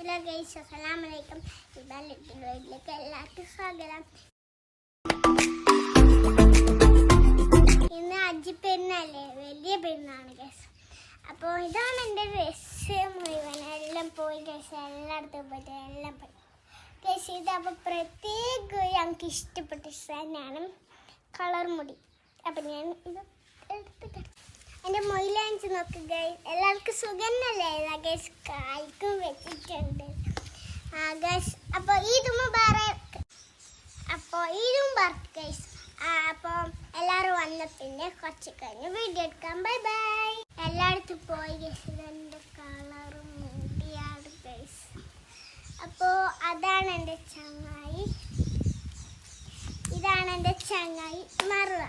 Hello guys, അസ്സലാമു അലൈക്കും. വീട്ടിലേക്ക് എല്ലാവർക്കും സ്വാഗതം. ഇന്ന് ഹജ്ജ് പെരുന്നാളല്ലേ, വലിയ പെരുന്നാളാണ് ഗൈസ്. അപ്പോൾ ഇതാണ് എൻ്റെ ഡ്രസ്സ് മുഴുവൻ എല്ലാം പോയി ഗൈസ്, എല്ലായിടത്തും പോയിട്ട് എല്ലാം പോയി ഗൈസ്. ഇതപ്പോൾ പ്രത്യേകം ഞങ്ങൾക്ക് ഇഷ്ടപ്പെട്ട തന്നെയാണ് കളർ മുടി. അപ്പം ഞാൻ ഇത് എടുത്തിട്ട് എൻ്റെ മൊയിലാഞ്ച് നോക്ക് ഗൈസ്. എല്ലാവർക്കും സുഖന്നല്ലേ ഗൈസ്? കായ്ക്കും വെച്ചിട്ടുണ്ട് ഗൈസ്. അപ്പോൾ ഈദ് മുബാറക്ക്. അപ്പോൾ ഈദ് മുബാറക്ക് ഗൈസ്. അപ്പോൾ എല്ലാവരും വന്ന പിന്നെ കുറച്ച് കഴിഞ്ഞ് വീഡിയോ എടുക്കാം. Bye bye. എല്ലായിടത്തും പോയി ഗൈസ്. ഇതെൻ്റെ കളറും മുടിയാണ് ഗൈസ്. അപ്പോൾ അതാണ് എൻ്റെ ചങ്ങായി, ഇതാണ് എൻ്റെ ചങ്ങായി മറുവ.